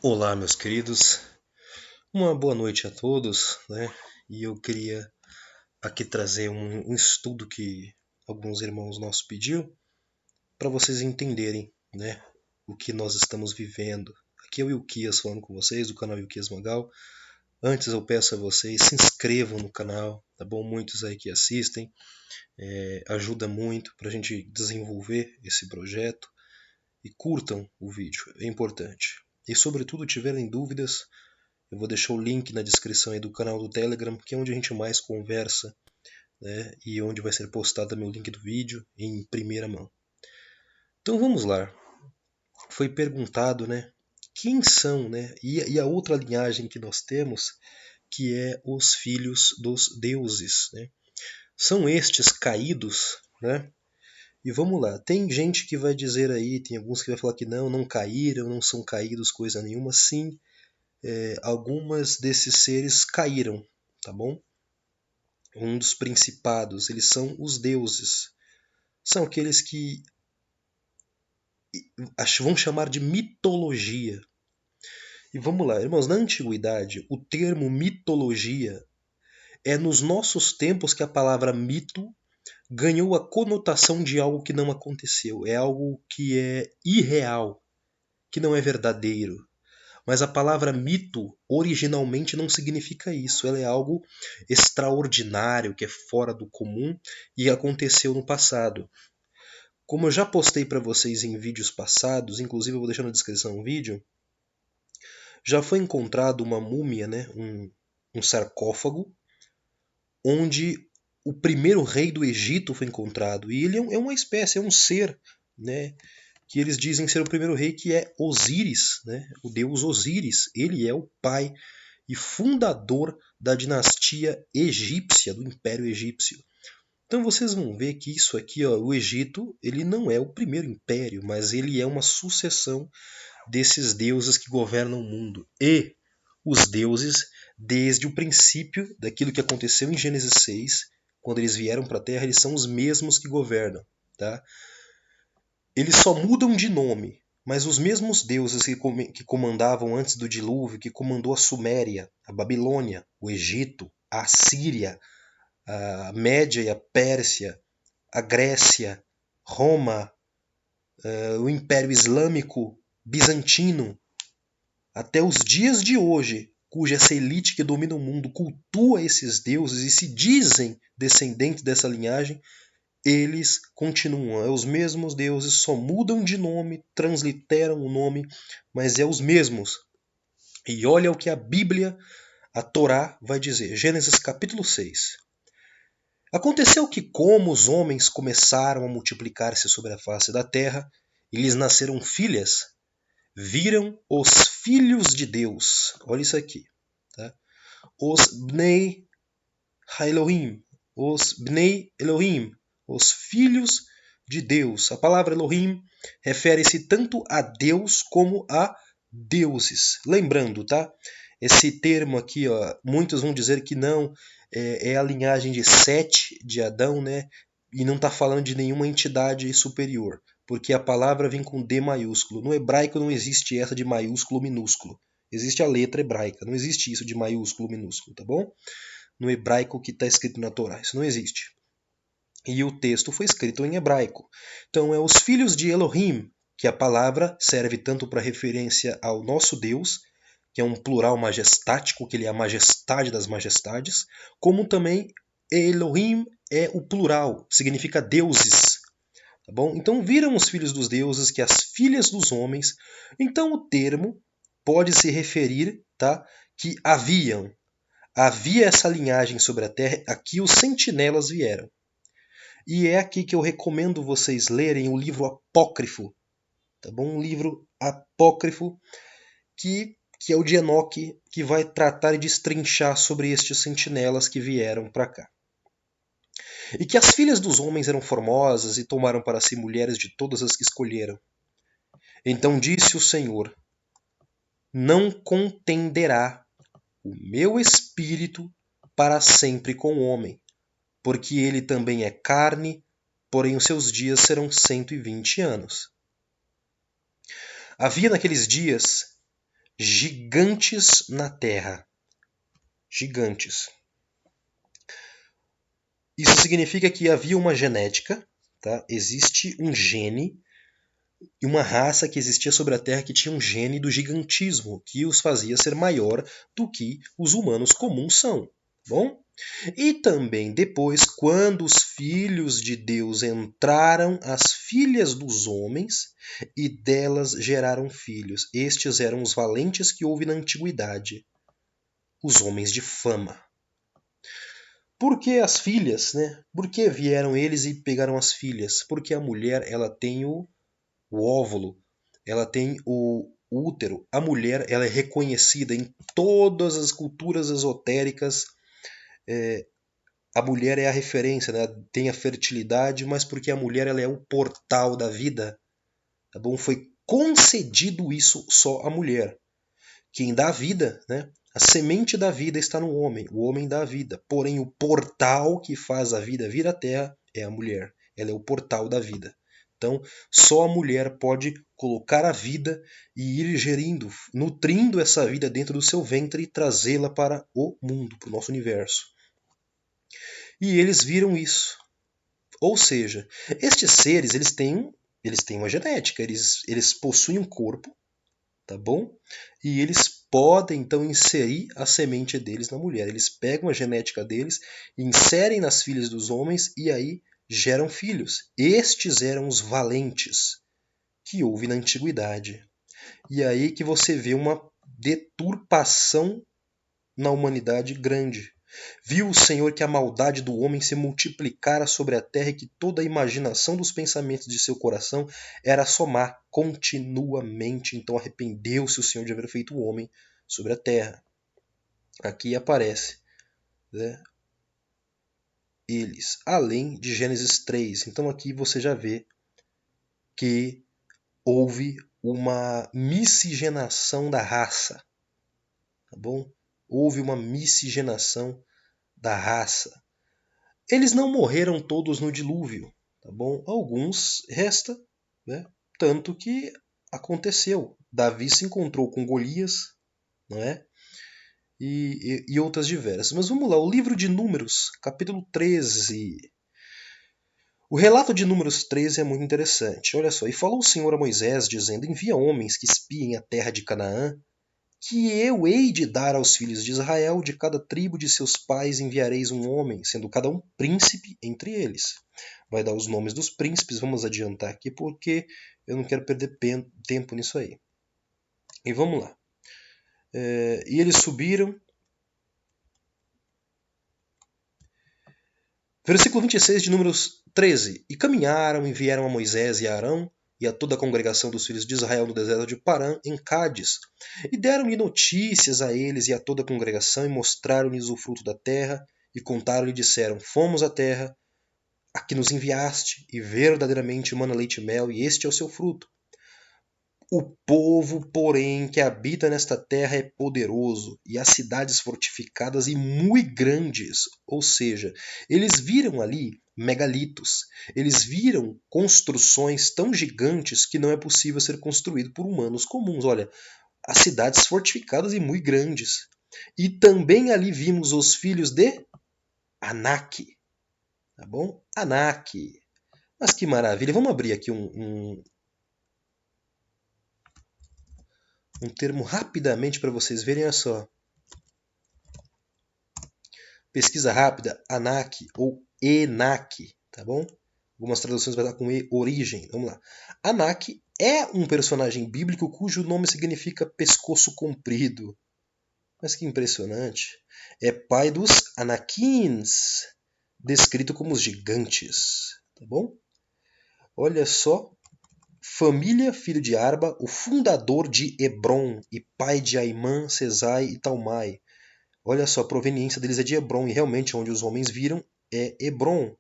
Olá, meus queridos. Uma boa noite a todos, né? E eu queria aqui trazer um estudo que alguns irmãos nossos pediu para vocês entenderem, né? O que nós estamos vivendo. Aqui é o Ilquias falando com vocês, do canal Ilquias Magal. Antes eu peço a vocês, se inscrevam no canal, tá bom? Muitos aí que assistem, ajuda muito para a gente desenvolver esse projeto e curtam o vídeo, é importante. E sobretudo tiverem dúvidas, eu vou deixar o link na descrição aí do canal do Telegram, que é onde a gente mais conversa, né? E onde vai ser postado também o link do vídeo em primeira mão. Então vamos lá. Foi perguntado, né? Quem são, né? E a outra linhagem que nós temos, que é os filhos dos deuses, né? São estes caídos, né? E vamos lá, tem gente que vai dizer aí, tem alguns que vai falar que não caíram, não são caídos coisa nenhuma. Sim, algumas desses seres caíram, tá bom? Um dos principados, eles são os deuses. São aqueles que vão chamar de mitologia. E vamos lá, irmãos, na antiguidade, o termo mitologia é nos nossos tempos que a palavra mito ganhou a conotação de algo que não aconteceu. É algo que é irreal, que não é verdadeiro. Mas a palavra mito originalmente não significa isso. Ela é algo extraordinário, que é fora do comum e aconteceu no passado. Como eu já postei para vocês em vídeos passados, inclusive eu vou deixar na descrição um vídeo, já foi encontrado uma múmia, né, um sarcófago, onde o primeiro rei do Egito foi encontrado. E ele é uma espécie, é um ser, né, que eles dizem ser o primeiro rei, que é Osíris, né, o deus Osíris. Ele é o pai e fundador da dinastia egípcia, do Império Egípcio. Então vocês vão ver que isso aqui, ó, o Egito, ele não é o primeiro império, mas ele é uma sucessão desses deuses que governam o mundo. E os deuses, desde o princípio daquilo que aconteceu em Gênesis 6, quando eles vieram para a Terra, eles são os mesmos que governam. Tá? Eles só mudam de nome, mas os mesmos deuses que comandavam antes do dilúvio, que comandou a Suméria, a Babilônia, o Egito, a Assíria, a Média e a Pérsia, a Grécia, Roma, o Império Islâmico, Bizantino, até os dias de hoje, cuja essa elite que domina o mundo cultua esses deuses e se dizem descendentes dessa linhagem, eles continuam. É os mesmos deuses, só mudam de nome, transliteram o nome, mas é os mesmos. E olha o que a Bíblia, a Torá, vai dizer. Gênesis capítulo 6. Aconteceu que, como os homens começaram a multiplicar-se sobre a face da terra, e lhes nasceram filhas, viram os filhos de Deus. Olha isso aqui. Tá? Os Bnei Elohim. Os Bnei Elohim. Os filhos de Deus. A palavra Elohim refere-se tanto a Deus como a deuses. Lembrando, tá? Esse termo aqui, ó, muitos vão dizer que não, é a linhagem de Sete, de Adão, né? E não está falando de nenhuma entidade superior, porque a palavra vem com D maiúsculo. No hebraico não existe essa de maiúsculo minúsculo. Existe a letra hebraica, não existe isso de maiúsculo minúsculo, tá bom? No hebraico que está escrito na Torá, isso não existe. E o texto foi escrito em hebraico. Então é os filhos de Elohim, que a palavra serve tanto para referência ao nosso Deus, que é um plural majestático, que ele é a majestade das majestades, como também Elohim é o plural, significa deuses. Tá bom? Então viram os filhos dos deuses que as filhas dos homens. Então o termo pode se referir, tá, que havia essa linhagem sobre a terra, aqui os sentinelas vieram. E é aqui que eu recomendo vocês lerem o livro apócrifo, tá bom? Um livro apócrifo que é o de Enoque, que vai tratar e destrinchar sobre estes sentinelas que vieram para cá. E que as filhas dos homens eram formosas e tomaram para si mulheres de todas as que escolheram. Então disse o Senhor: não contenderá o meu espírito para sempre com o homem, porque ele também é carne, porém os seus dias serão 120 anos. Havia naqueles dias gigantes na terra. Gigantes. Isso significa que havia uma genética, tá? Existe um gene e uma raça que existia sobre a Terra que tinha um gene do gigantismo, que os fazia ser maior do que os humanos comuns são. Bom? E também depois, quando os filhos de Deus entraram, as filhas dos homens, e delas geraram filhos. Estes eram os valentes que houve na antiguidade, os homens de fama. Por que as filhas, né? Por que vieram eles e pegaram as filhas? Porque a mulher, ela tem o óvulo, ela tem o útero. A mulher, ela é reconhecida em todas as culturas esotéricas. A mulher é a referência, né? Tem a fertilidade, mas porque a mulher, ela é o portal da vida. Tá bom? Foi concedido isso só à mulher. Quem dá a vida, né? A semente da vida está no homem, o homem dá a vida. Porém, o portal que faz a vida vir à terra é a mulher. Ela é o portal da vida. Então, só a mulher pode colocar a vida e ir gerindo, nutrindo essa vida dentro do seu ventre e trazê-la para o mundo, para o nosso universo. E eles viram isso. Ou seja, estes seres, eles têm uma genética, eles possuem um corpo, tá bom? E eles podem então inserir a semente deles na mulher. Eles pegam a genética deles, inserem nas filhas dos homens e aí geram filhos. Estes eram os valentes que houve na antiguidade. E aí que você vê uma deturpação na humanidade grande. Viu o Senhor que a maldade do homem se multiplicara sobre a terra e que toda a imaginação dos pensamentos de seu coração era somar continuamente. Então arrependeu-se o Senhor de haver feito o homem sobre a terra. Aqui aparece, né, eles, além de Gênesis 3. Então aqui você já vê que houve uma miscigenação da raça. Tá bom? Houve uma miscigenação da raça. Eles não morreram todos no dilúvio, tá bom? Alguns resta, né? Tanto que aconteceu. Davi se encontrou com Golias, não é? E outras diversas. Mas vamos lá, o livro de Números, capítulo 13. O relato de Números 13 é muito interessante. Olha só, e falou o Senhor a Moisés, dizendo: envia homens que espiem a terra de Canaã, que eu hei de dar aos filhos de Israel, de cada tribo de seus pais enviareis um homem, sendo cada um príncipe entre eles. Vai dar os nomes dos príncipes, vamos adiantar aqui, porque eu não quero perder tempo nisso aí. E vamos lá. E eles subiram. Versículo 26 de Números 13. E caminharam e vieram a Moisés e a Arão, e a toda a congregação dos filhos de Israel no deserto de Parã, em Cádiz. E deram-lhe notícias a eles e a toda a congregação, e mostraram-lhes o fruto da terra, e contaram-lhe e disseram: fomos à terra, a que nos enviaste, e verdadeiramente mana leite e mel, e este é o seu fruto. O povo, porém, que habita nesta terra é poderoso, e as cidades fortificadas e muito grandes. Ou seja, eles viram ali megalitos. Eles viram construções tão gigantes que não é possível ser construído por humanos comuns. Olha, as cidades fortificadas e muito grandes. E também ali vimos os filhos de Anak. Tá bom? Anak. Mas que maravilha. Vamos abrir aqui um termo rapidamente para vocês verem. Olha só. Pesquisa rápida, Anak ou Enak, tá bom? Algumas traduções vai dar com E, origem. Vamos lá. Anak é um personagem bíblico cujo nome significa pescoço comprido. Mas que impressionante. É pai dos Anakins, descrito como os gigantes, tá bom? Olha só. Família, filho de Arba, o fundador de Hebron e pai de Aimã, Sesai e Talmai. Olha só, a proveniência deles é de Hebron, e realmente onde os homens viram é Hebron.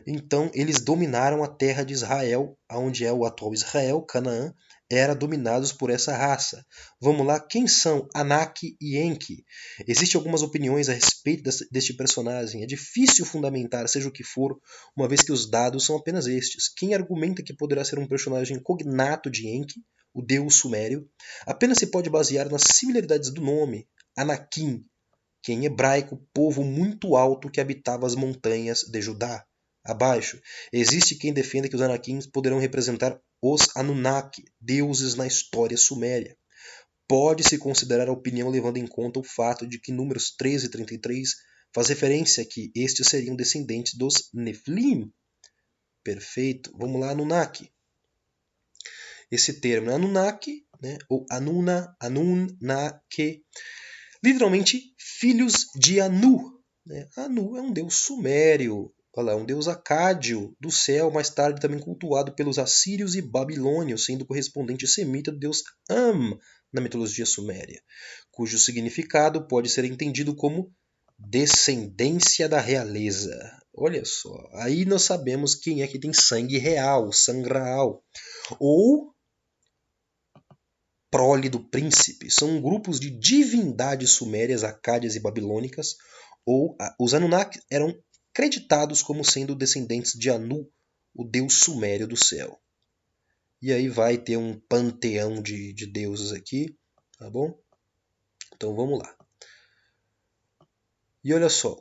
Então eles dominaram a terra de Israel, onde é o atual Israel, Canaã, eram dominados por essa raça. Vamos lá, quem são Anak e Enki? Existem algumas opiniões a respeito deste personagem. É difícil fundamentar, seja o que for, uma vez que os dados são apenas estes. Quem argumenta que poderá ser um personagem cognato de Enki, o deus sumério, apenas se pode basear nas similaridades do nome, Anakim, que em hebraico, povo muito alto que habitava as montanhas de Judá. Abaixo, existe quem defenda que os Anakims poderão representar os Anunnaki, deuses na história suméria. Pode-se considerar a opinião levando em conta o fato de que números 13 e 33 faz referência a que estes seriam descendentes dos Nephilim. Perfeito. Vamos lá, Anunnaki. Esse termo é Anunnaki, né, ou Anunnaki, literalmente filhos de Anu. Né? Anu é um deus sumério, olha lá, um deus acádio do céu, mais tarde também cultuado pelos assírios e babilônios, sendo correspondente semita do deus Am na mitologia suméria, cujo significado pode ser entendido como descendência da realeza. Olha só, aí nós sabemos quem é que tem sangue real, sangraal, ou prole do príncipe. São grupos de divindades sumérias, acádias e babilônicas, ou os Anunnaki eram creditados como sendo descendentes de Anu, o deus sumério do céu. E aí vai ter um panteão de deuses aqui, tá bom? Então vamos lá. E olha só,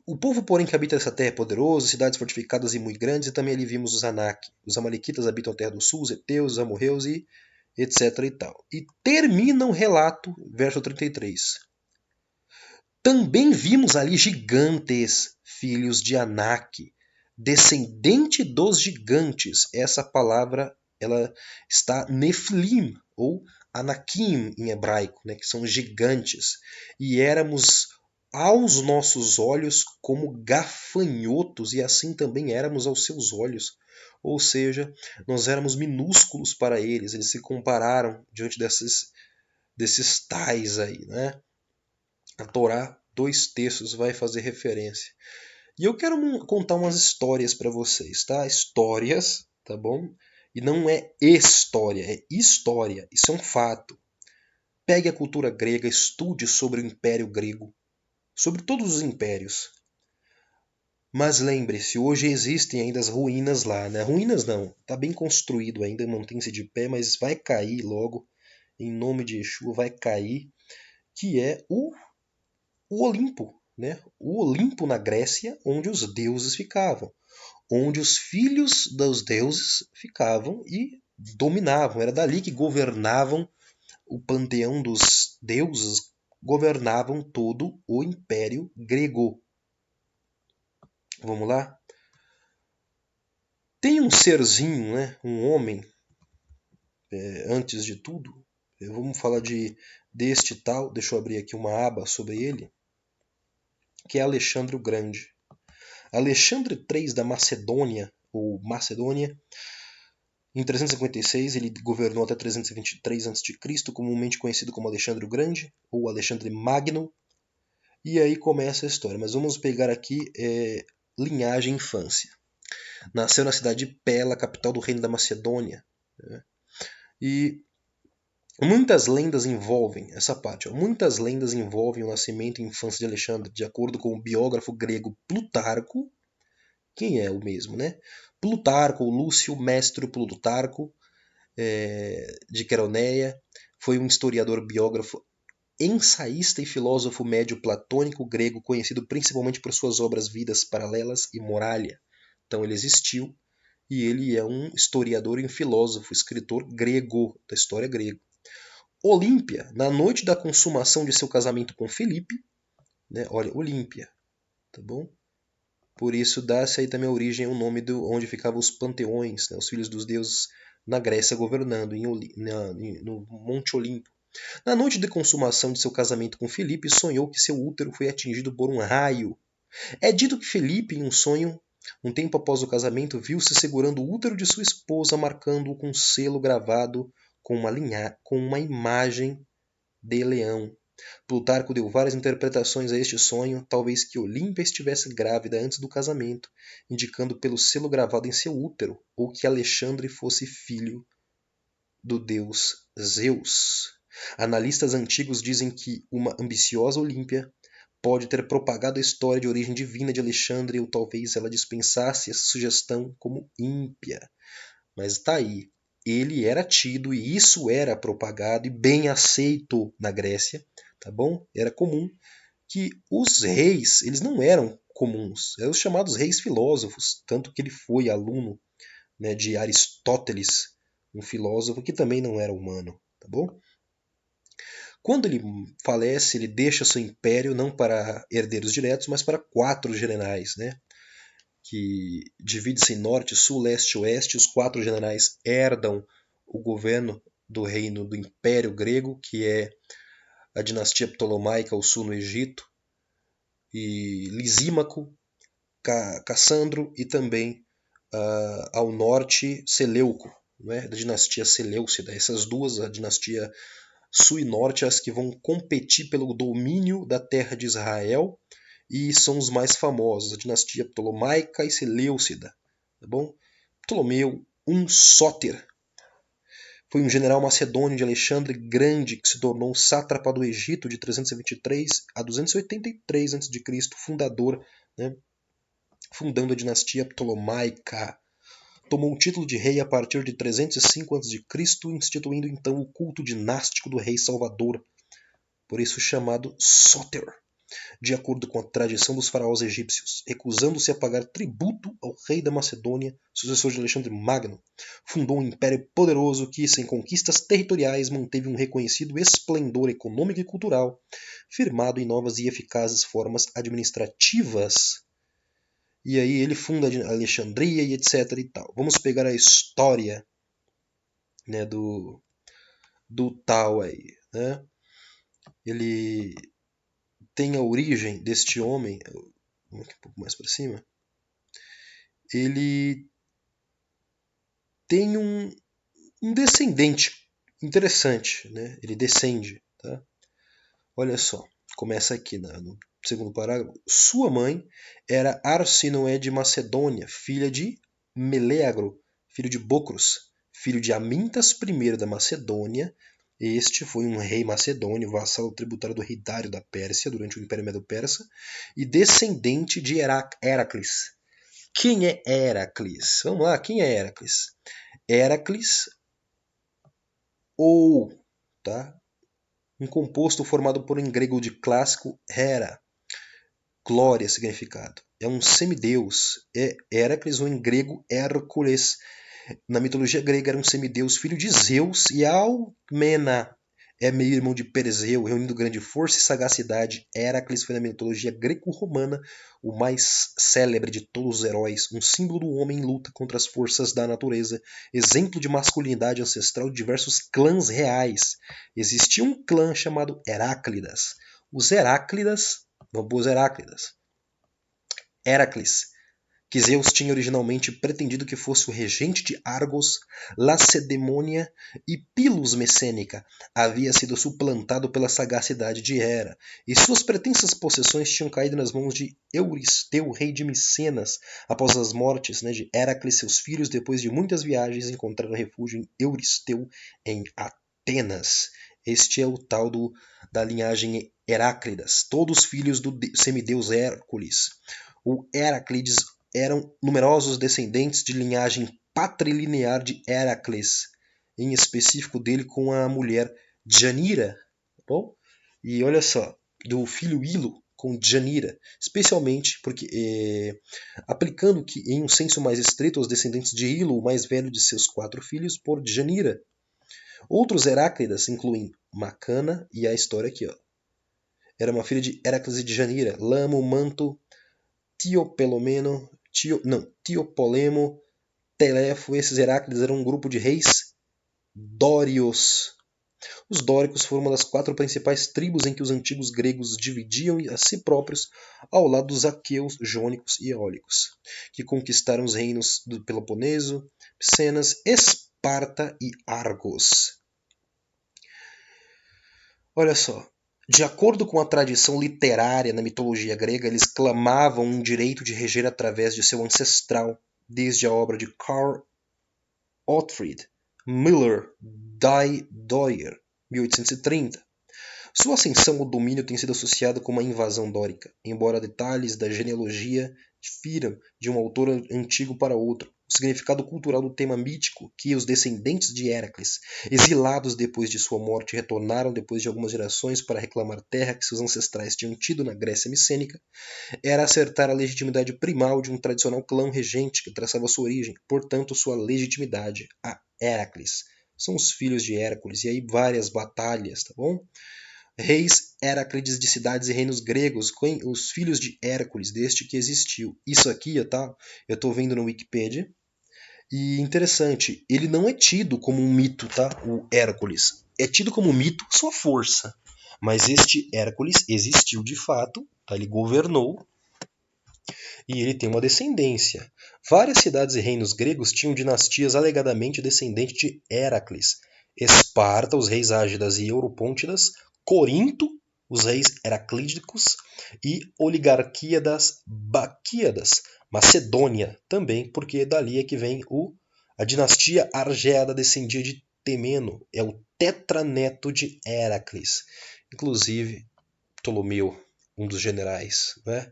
o povo, porém, que habita essa terra é poderoso, cidades fortificadas e muito grandes, e também ali vimos os Anak. Os Amalequitas habitam a terra do sul, os Eteus, os Amorreus e etc e tal. E termina o relato, verso 33. Também vimos ali gigantes, filhos de Anak, descendente dos gigantes. Essa palavra ela está Nephilim, ou Anakim em hebraico, né, que são gigantes. E éramos aos nossos olhos como gafanhotos, e assim também éramos aos seus olhos. Ou seja, nós éramos minúsculos para eles, eles se compararam diante desses tais aí, né? A Torá, 2 textos, vai fazer referência. E eu quero contar umas histórias para vocês, tá? Histórias, tá bom? E não é história, é história. Isso é um fato. Pegue a cultura grega, estude sobre o Império Grego, sobre todos os impérios. Mas lembre-se, hoje existem ainda as ruínas lá, né? Ruínas não, tá bem construído ainda, mantém-se de pé, mas vai cair logo, em nome de Yeshua, vai cair, que é o Olimpo, né? O Olimpo na Grécia, onde os deuses ficavam, onde os filhos dos deuses ficavam e dominavam. Era dali que governavam o panteão dos deuses, governavam todo o Império Grego. Vamos lá? Tem um serzinho, né? Um homem, antes de tudo. Vamos falar deste tal. Deixa eu abrir aqui uma aba sobre ele, que é Alexandre o Grande. Alexandre III da Macedônia, ou Macedônia, em 356 ele governou até 323 a.C., comumente conhecido como Alexandre o Grande, ou Alexandre Magno. E aí começa a história, mas vamos pegar aqui linhagem e infância. Nasceu na cidade de Pela, capital do reino da Macedônia. Né? E muitas lendas envolvem essa parte. Muitas lendas envolvem o nascimento e infância de Alexandre, de acordo com o biógrafo grego Plutarco. Quem é o mesmo, né? Plutarco, Lúcio Mestro Plutarco, de Queroneia, foi um historiador, biógrafo, ensaísta e filósofo médio platônico grego, conhecido principalmente por suas obras Vidas Paralelas e Moralia. Então ele existiu e ele é um historiador e um filósofo, escritor grego, da história grega. Olímpia, na noite da consumação de seu casamento com Filipe, né? Olha, Olímpia, tá bom? Por isso dá-se aí também a origem ao nome onde ficavam os panteões, né? Os filhos dos deuses na Grécia governando no Monte Olimpo. Na noite de consumação de seu casamento com Filipe, sonhou que seu útero foi atingido por um raio. É dito que Filipe, em um sonho, um tempo após o casamento, viu-se segurando o útero de sua esposa, marcando-o com um selo gravado com uma imagem de leão. Plutarco deu várias interpretações a este sonho, talvez que Olímpia estivesse grávida antes do casamento, indicando pelo selo gravado em seu útero, ou que Alexandre fosse filho do deus Zeus. Analistas antigos dizem que uma ambiciosa Olímpia pode ter propagado a história de origem divina de Alexandre, ou talvez ela dispensasse essa sugestão como ímpia. Mas tá aí. Ele era tido e isso era propagado e bem aceito na Grécia, tá bom? Era comum que os reis, eles não eram comuns, eram os chamados reis filósofos, tanto que ele foi aluno, né, de Aristóteles, um filósofo que também não era humano, tá bom? Quando ele falece, ele deixa seu império não para herdeiros diretos, mas para 4 generais, né? Que divide-se em norte, sul, leste e oeste. Os 4 generais herdam o governo do reino do Império Grego, que é a dinastia Ptolomaica ao sul no Egito, e Lisímaco, Cassandro e também ao norte Seleuco, né, da dinastia Seleucida. Essas duas, a dinastia sul e norte, as que vão competir pelo domínio da terra de Israel e são os mais famosos, a dinastia Ptolomaica e Seleucida. Tá bom? Ptolomeu I Sóter foi um general macedônio de Alexandre Grande que se tornou sátrapa do Egito de 323 a 283 a.C., fundador, né, fundando a dinastia Ptolomaica. Tomou o título de rei a partir de 305 a.C., instituindo então o culto dinástico do rei Salvador, por isso chamado Sóter, de acordo com a tradição dos faraós egípcios, recusando-se a pagar tributo ao rei da Macedônia, sucessor de Alexandre Magno. Fundou um império poderoso que, sem conquistas territoriais, manteve um reconhecido esplendor econômico e cultural, firmado em novas e eficazes formas administrativas. E aí ele funda Alexandria e etc. e tal. Vamos pegar a história, né, do tal aí, né? Ele tem a origem deste homem, um pouco mais para cima. Ele tem um descendente interessante, né? Ele descende, tá? Olha só, começa aqui no segundo parágrafo. Sua mãe era Arsinoé de Macedônia, filha de Meleagro, filho de Bocros, filho de Amintas I da Macedônia. Este foi um rei macedônio, vassalo tributário do rei Dário da Pérsia durante o Império Medo-Persa e descendente de Heracles. Quem é Heracles? Vamos lá, quem é Heracles? Heracles, ou, tá? Um composto formado por um grego de clássico Hera, glória, significado. É um semideus. É Heracles, ou em grego Hércules. Na mitologia grega era um semideus, filho de Zeus, e Alcmena é meio irmão de Perseu, reunindo grande força e sagacidade. Heracles foi na mitologia greco-romana o mais célebre de todos os heróis, um símbolo do homem em luta contra as forças da natureza, exemplo de masculinidade ancestral de diversos clãs reais. Existia um clã chamado Heráclidas. Os Heráclidas, vamos Heráclidas. Heracles, que Zeus tinha originalmente pretendido que fosse o regente de Argos, Lacedemônia e Pilos Messênica, havia sido suplantado pela sagacidade de Hera, e suas pretensas possessões tinham caído nas mãos de Euristeu, rei de Micenas, após as mortes, né, de Heracles e seus filhos. Depois de muitas viagens, encontraram refúgio em Euristeu, em Atenas. Este é o tal da linhagem Heráclidas, todos filhos do semideus Hércules. O Heraclides eram numerosos descendentes de linhagem patrilinear de Heracles, em específico dele com a mulher Djanira, tá bom? E olha só, do filho Ilo com Djanira, especialmente porque, aplicando que em um senso mais estreito aos descendentes de Ilo, o mais velho de seus 4 filhos, por Djanira. Outros Heráclidas incluem Macana e a história aqui, ó. Era uma filha de Heracles e Djanira, Lamo, Manto, Tiopolemo, Telefo. Esses Heráclides eram um grupo de reis dórios. Os dóricos foram uma das 4 principais tribos em que os antigos gregos dividiam a si próprios, ao lado dos aqueus, jônicos e eólicos, que conquistaram os reinos do Peloponeso, Pcenas, Esparta e Argos. Olha só. De acordo com a tradição literária na mitologia grega, eles clamavam um direito de reger através de seu ancestral, desde a obra de Karl Ottfried, Müller Dyer, 1830. Sua ascensão ao domínio tem sido associada com uma invasão dórica, embora detalhes da genealogia difiram de um autor antigo para outro. O significado cultural do tema mítico, que os descendentes de Heracles, exilados depois de sua morte, retornaram depois de algumas gerações para reclamar terra que seus ancestrais tinham tido na Grécia micênica, era acertar a legitimidade primal de um tradicional clã regente que traçava sua origem, portanto sua legitimidade, a Heracles. São os filhos de Hércules, e aí várias batalhas, tá bom? Reis Heráclides de cidades e reinos gregos, os filhos de Hércules, deste que existiu. Isso aqui, tá? Eu estou vendo no Wikipedia. E interessante, ele não é tido como um mito, tá? O Hércules. É tido como mito sua força. Mas este Hércules existiu de fato, tá? Ele governou e ele tem uma descendência. Várias cidades e reinos gregos tinham dinastias alegadamente descendentes de Heracles. Esparta, os reis Ágidas e Europôntidas, Corinto, os reis Heraclídicos e oligarquia das Baquíadas, Macedônia também, porque dali é que vem a dinastia Argeada descendia de Temeno, é o tetraneto de Heracles. Inclusive, Ptolomeu, um dos generais, né?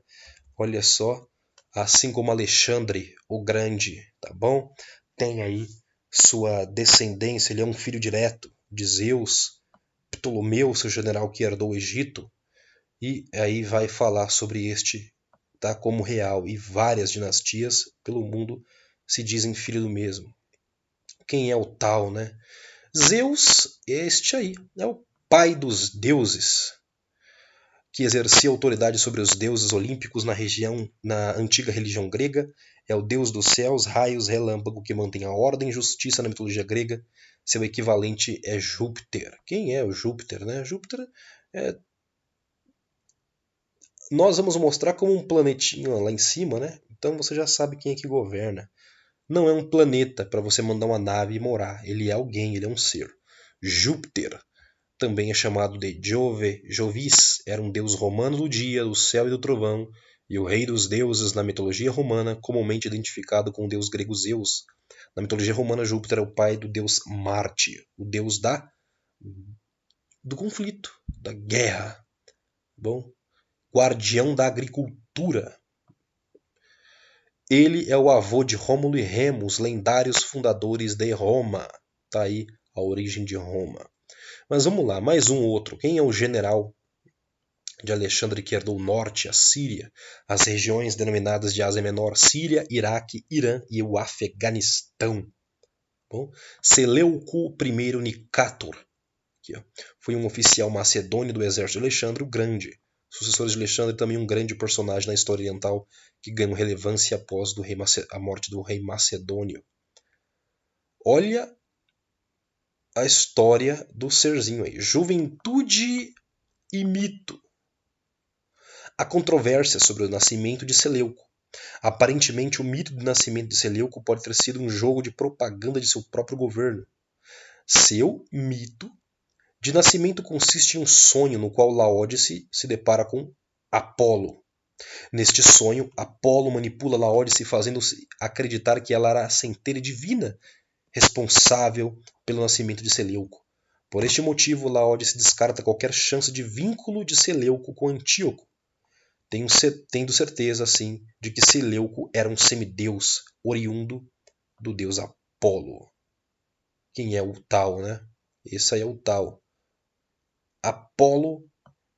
Olha só, assim como Alexandre o Grande, tá bom? Tem aí sua descendência, ele é um filho direto de Zeus, Ptolomeu, seu general que herdou o Egito, e aí vai falar sobre este, tá, como real, e várias dinastias pelo mundo se dizem filho do mesmo. Quem é o tal, né? Zeus, este aí, é o pai dos deuses, que exercia autoridade sobre os deuses olímpicos na antiga religião grega, é o deus dos céus, raios, relâmpago, que mantém a ordem e justiça na mitologia grega. Seu equivalente é Júpiter. Quem é o Júpiter, né? Júpiter é... Nós vamos mostrar como um planetinha lá em cima, né? Então você já sabe quem é que governa. Não é um planeta para você mandar uma nave e morar. Ele é alguém, ele é um ser. Júpiter também é chamado de Jove, Jovis, era um deus romano do dia, do céu e do trovão, e o rei dos deuses na mitologia romana, comumente identificado com o deus grego Zeus. Na mitologia romana, Júpiter é o pai do deus Marte, o deus do conflito, da guerra. Bom, guardião da agricultura. Ele é o avô de Rômulo e Remo, os lendários fundadores de Roma. Tá aí a origem de Roma. Mas vamos lá, mais um outro. Quem é o general de Alexandre que herdou o norte, a Síria, as regiões denominadas de Ásia Menor, Síria, Iraque, Irã e o Afeganistão? Bom, Seleuco I Nicátor, aqui, ó, foi um oficial macedônio do exército de Alexandre o Grande. Sucessor de Alexandre, também um grande personagem na história oriental que ganhou relevância após a morte do rei macedônio. Olha a história do serzinho aí. Juventude e mito. Há controvérsia sobre o nascimento de Seleuco. Aparentemente, o mito do nascimento de Seleuco pode ter sido um jogo de propaganda de seu próprio governo. Seu mito de nascimento consiste em um sonho no qual Laódice se depara com Apolo. Neste sonho, Apolo manipula Laódice fazendo-se acreditar que ela era a centelha divina responsável pelo nascimento de Seleuco. Por este motivo, Laódice descarta qualquer chance de vínculo de Seleuco com Antíoco, tendo certeza, assim, de que Seleuco era um semideus oriundo do deus Apolo. Quem é o tal, né? Esse aí é o tal. Apolo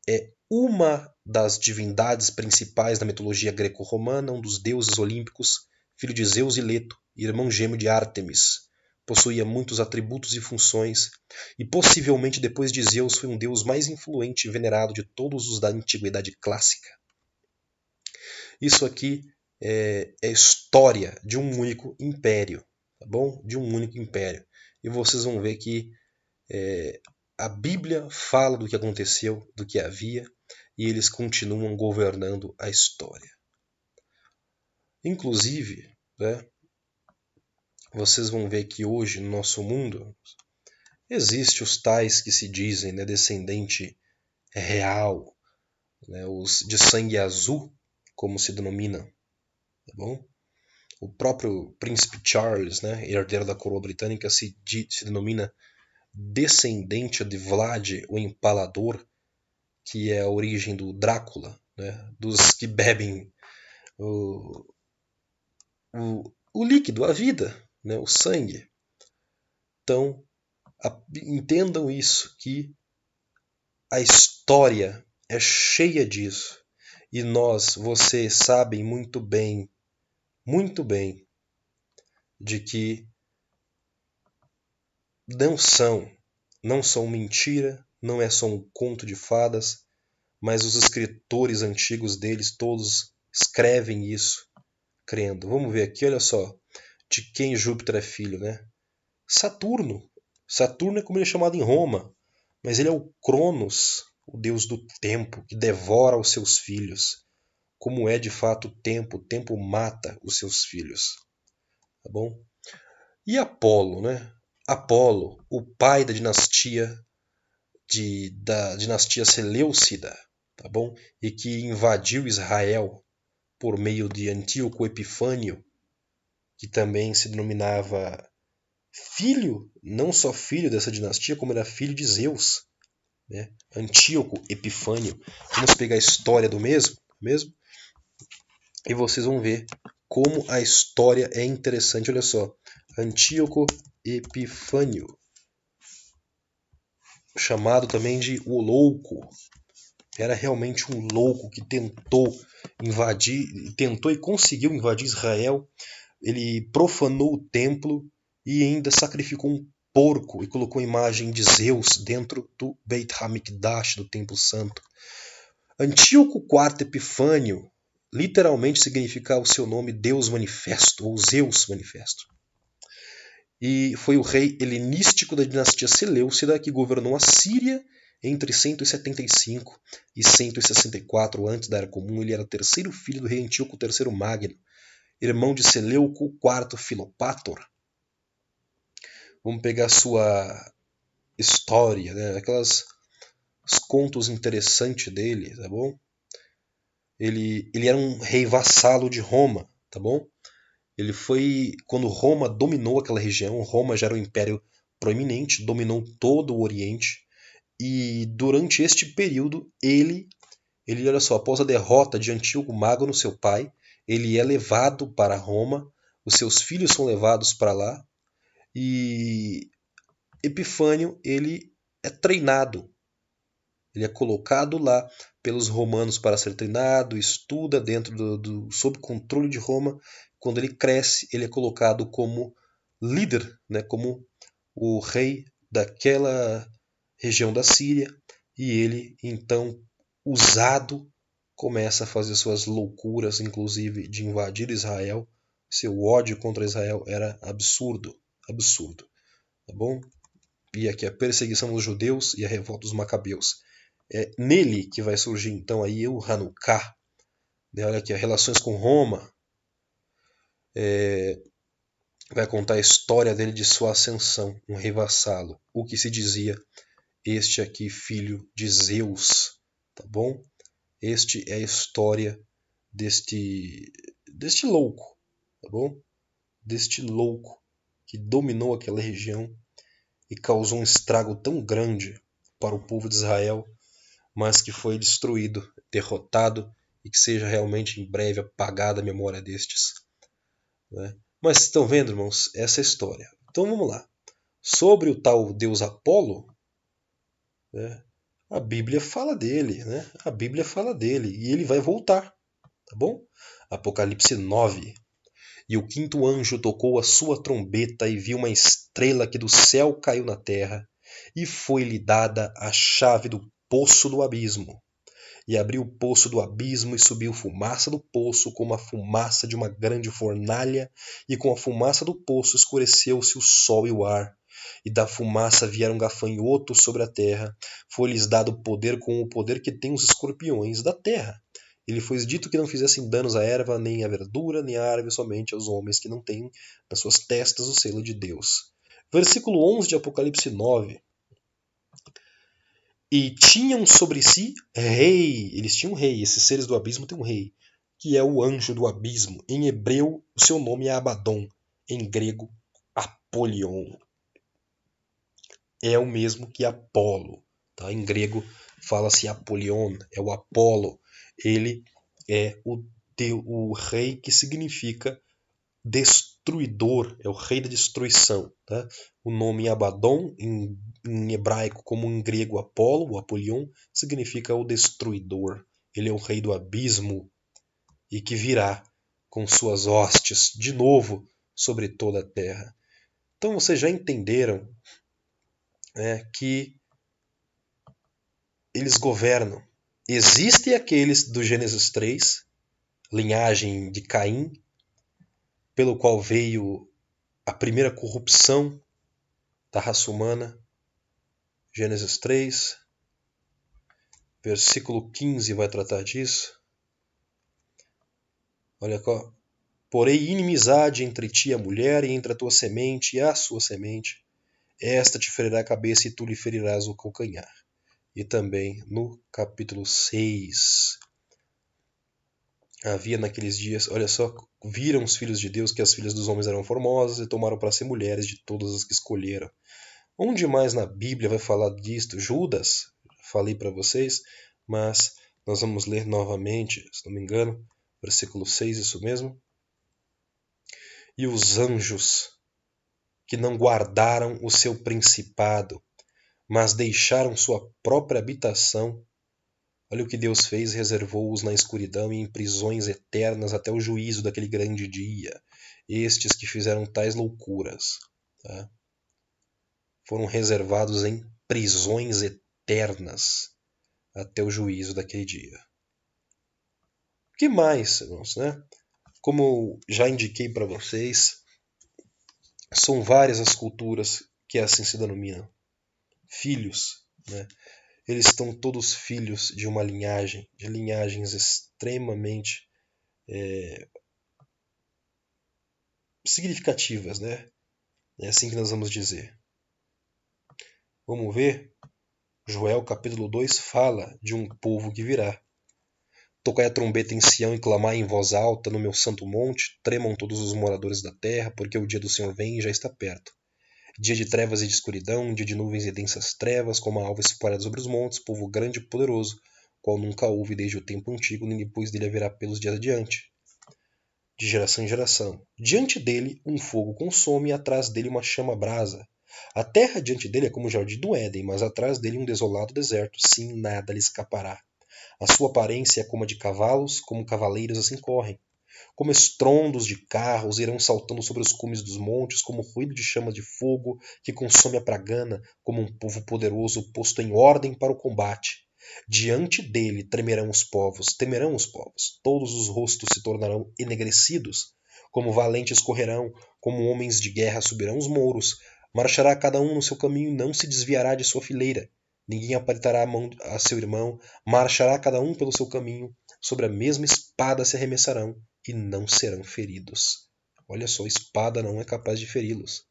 é uma das divindades principais da mitologia greco-romana, um dos deuses olímpicos, filho de Zeus e Leto, irmão gêmeo de Ártemis. Possuía muitos atributos e funções, e possivelmente depois de Zeus foi um deus mais influente e venerado de todos os da antiguidade clássica. Isso aqui é história de um único império, tá bom? De um único império. E vocês vão ver que a Bíblia fala do que aconteceu, do que havia, e eles continuam governando a história. Inclusive, né, vocês vão ver que hoje no nosso mundo existe os tais que se dizem, né, descendente real, né, os de sangue azul, como se denomina, tá bom? O próprio príncipe Charles, né, herdeiro da coroa britânica, se denomina descendente de Vlad o Empalador, que é a origem do Drácula, né, dos que bebem o, o líquido, a vida, né, o sangue. Então, entendam isso, que a história é cheia disso. E vocês sabem muito bem, de que não são mentira, não é só um conto de fadas, mas os escritores antigos deles todos escrevem isso, crendo. Vamos ver aqui, olha só, de quem Júpiter é filho, né? Saturno. Saturno é como ele é chamado em Roma, mas ele é o Cronos, o deus do tempo, que devora os seus filhos. Como é de fato o tempo mata os seus filhos. Tá bom? E Apolo, né? Apolo, o pai da dinastia Seleucida, tá bom? E que invadiu Israel por meio de Antíoco Epifânio, que também se denominava filho, não só filho dessa dinastia, como era filho de Zeus, né? Antíoco Epifânio. Vamos pegar a história do mesmo, e vocês vão ver como a história é interessante. Olha só, Antíoco Epifânio, chamado também de o Louco, era realmente um louco que tentou e conseguiu invadir Israel. Ele profanou o templo e ainda sacrificou um porco e colocou a imagem de Zeus dentro do Beit HaMikdash, do Templo Santo. Antíoco IV Epifânio literalmente significa o seu nome Deus Manifesto, ou Zeus Manifesto. E foi o rei helenístico da dinastia Seleucida que governou a Síria entre 175 e 164 a.C. da Era Comum. Ele era o terceiro filho do rei Antíoco III Magno, irmão de Seleuco IV Filopator. Vamos pegar a sua história, né? Os contos interessantes dele, tá bom? Ele era um rei vassalo de Roma, tá bom? Ele foi, quando Roma dominou aquela região, Roma já era um império proeminente, dominou todo o Oriente, e durante este período olha só, após a derrota de Antíoco Magno, seu pai, ele é levado para Roma, os seus filhos são levados para lá, e Epifânio, ele é treinado, ele é colocado lá pelos romanos para ser treinado, estuda sob controle de Roma. Quando ele cresce, ele é colocado como líder, né, como o rei daquela região da Síria, e ele, então, usado, começa a fazer suas loucuras, inclusive de invadir Israel. Seu ódio contra Israel era absurdo, tá bom? E aqui a perseguição dos judeus e a revolta dos macabeus. É nele que vai surgir então aí o Hanukkah. Olha aqui, relações com Roma. Vai contar a história dele de sua ascensão, um rei vassalo. O que se dizia, este aqui filho de Zeus, tá bom? Este é a história deste louco, tá bom? Deste louco que dominou aquela região e causou um estrago tão grande para o povo de Israel, mas que foi destruído, derrotado, e que seja realmente em breve apagada a memória destes, né? Mas estão vendo, irmãos, essa é a história. Então vamos lá. Sobre o tal deus Apolo, né, a Bíblia fala dele, né? A Bíblia fala dele e ele vai voltar, tá bom? Apocalipse 9. E o quinto anjo tocou a sua trombeta e viu uma estrela que do céu caiu na terra, e foi-lhe dada a chave do poço do abismo. E abriu o poço do abismo e subiu fumaça do poço como a fumaça de uma grande fornalha, e com a fumaça do poço escureceu-se o sol e o ar. E da fumaça vieram gafanhotos sobre a terra. Foi-lhes dado poder com o poder que tem os escorpiões da terra. E lhe foi dito que não fizessem danos à erva, nem à verdura, nem à árvore, somente aos homens que não têm nas suas testas o selo de Deus. Versículo 11 de Apocalipse 9. E tinham sobre si rei. Eles tinham um rei. Esses seres do abismo têm um rei. que é o anjo do abismo. Em hebreu, o seu nome é Abaddon. Em grego, Apolion. É o mesmo que Apolo. Tá? Em grego, fala-se Apolion, é o Apolo. Ele é o rei que significa destruidor, é o rei da destruição. Tá? O nome Abaddon, em hebraico como em grego Apolo, o Apolion, significa o destruidor. Ele é o rei do abismo e que virá com suas hostes de novo sobre toda a terra. Então vocês já entenderam, né, que eles governam. Existem aqueles do Gênesis 3, linhagem de Caim, pelo qual veio a primeira corrupção da raça humana. Gênesis 3, versículo 15 vai tratar disso. Olha só. Porém, inimizade entre ti e a mulher, e entre a tua semente e a sua semente. Esta te ferirá a cabeça e tu lhe ferirás o calcanhar. E também no capítulo 6. Havia naqueles dias, olha só, viram os filhos de Deus que as filhas dos homens eram formosas e tomaram para si mulheres de todas as que escolheram. Onde mais na Bíblia vai falar disto? Judas, falei para vocês, mas nós vamos ler novamente, se não me engano, versículo 6, isso mesmo. E os anjos que não guardaram o seu principado, mas deixaram sua própria habitação. Olha o que Deus fez, reservou-os na escuridão e em prisões eternas até o juízo daquele grande dia. Estes que fizeram tais loucuras, tá? Foram reservados em prisões eternas até o juízo daquele dia. O que mais, irmãos, né? Como já indiquei para vocês, são várias as culturas que assim se denominam. Filhos, né? Eles estão todos filhos de uma linhagem, de linhagens extremamente significativas, né? É assim que nós vamos dizer. Vamos ver? Joel capítulo 2 fala de um povo que virá. Tocai a trombeta em Sião e clamai em voz alta no meu santo monte, tremam todos os moradores da terra, porque o dia do Senhor vem e já está perto. Dia de trevas e de escuridão, dia de nuvens e densas trevas, como a alva espalhada sobre os montes, povo grande e poderoso, qual nunca houve desde o tempo antigo, nem depois dele haverá pelos dias adiante. De geração em geração. Diante dele um fogo consome e atrás dele uma chama brasa. A terra diante dele é como o jardim do Éden, mas atrás dele um desolado deserto, sim, nada lhe escapará. A sua aparência é como a de cavalos, como cavaleiros assim correm. Como estrondos de carros irão saltando sobre os cumes dos montes, como ruído de chamas de fogo que consome a pragana, como um povo poderoso posto em ordem para o combate. Diante dele tremerão os povos, temerão os povos, todos os rostos se tornarão enegrecidos, como valentes correrão, como homens de guerra subirão os mouros, marchará cada um no seu caminho e não se desviará de sua fileira. Ninguém apertará a mão a seu irmão, marchará cada um pelo seu caminho, sobre a mesma espada se arremessarão e não serão feridos. Olha só, espada não é capaz de feri-los.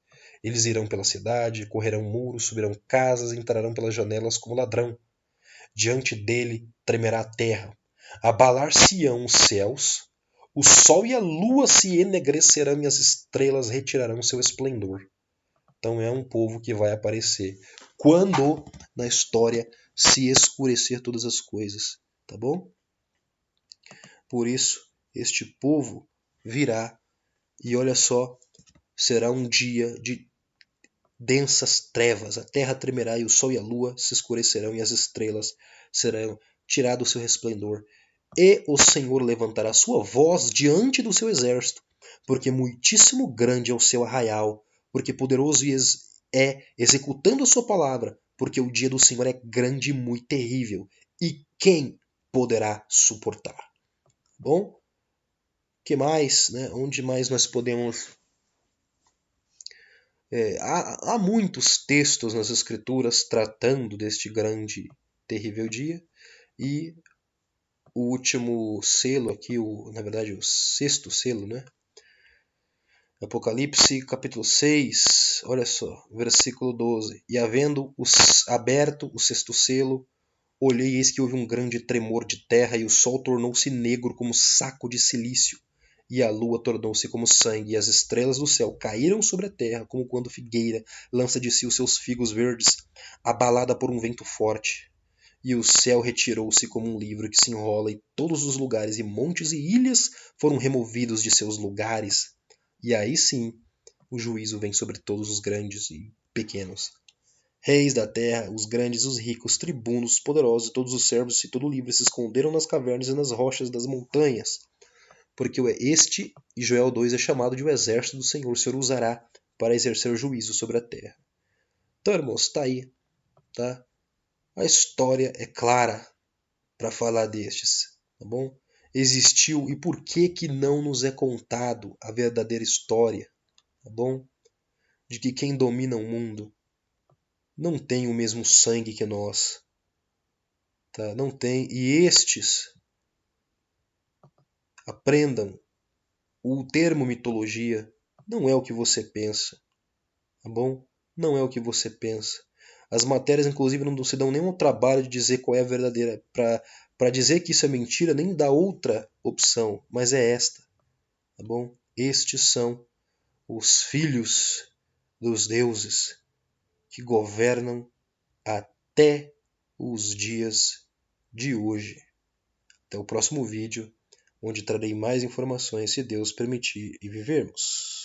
Eles irão pela cidade, correrão muros, subirão casas, entrarão pelas janelas como ladrão. Diante dele tremerá a terra, abalar-se-ão os céus, o sol e a lua se enegrecerão e as estrelas retirarão seu esplendor. Então é um povo que vai aparecer quando na história se escurecer todas as coisas, tá bom? Por isso, este povo virá e olha só, será um dia de densas trevas, a terra tremerá e o sol e a lua se escurecerão e as estrelas serão tiradas do seu resplendor. E o Senhor levantará sua voz diante do seu exército, porque muitíssimo grande é o seu arraial, porque poderoso é executando a sua palavra, porque o dia do Senhor é grande e muito terrível, e quem poderá suportar? Bom, que mais, né? Onde mais nós podemos... há muitos textos nas escrituras tratando deste grande, terrível dia, e o último selo aqui, na verdade o sexto selo, né? Apocalipse capítulo 6, olha só, versículo 12. E havendo aberto o sexto selo, Olhei e eis que houve um grande tremor de terra, e o sol tornou-se negro como saco de cilício, e a lua tornou-se como sangue, e as estrelas do céu caíram sobre a terra, como quando figueira lança de si os seus figos verdes, abalada por um vento forte. E o céu retirou-se como um livro que se enrola, e todos os lugares e montes e ilhas foram removidos de seus lugares. E aí sim, o juízo vem sobre todos os grandes e pequenos. Reis da terra, os grandes, os ricos, tribunos, poderosos, todos os servos e todo livre se esconderam nas cavernas e nas rochas das montanhas. Porque este, e Joel 2 é chamado de o exército do Senhor, o Senhor usará para exercer juízo sobre a terra. Então, irmãos, tá aí, tá? A história é clara para falar destes, tá bom? Existiu, e por que que não nos é contado a verdadeira história, tá bom? De que quem domina o mundo não tem o mesmo sangue que nós, tá? Não tem, e estes aprendam, o termo mitologia não é o que você pensa, tá bom? Não é o que você pensa. As matérias, inclusive, não se dão nem ao trabalho de dizer qual é a verdadeira. Para dizer que isso é mentira, nem dá outra opção, mas é esta, tá bom? Estes são os filhos dos deuses que governam até os dias de hoje. Até o próximo vídeo, onde trarei mais informações, se Deus permitir e vivermos.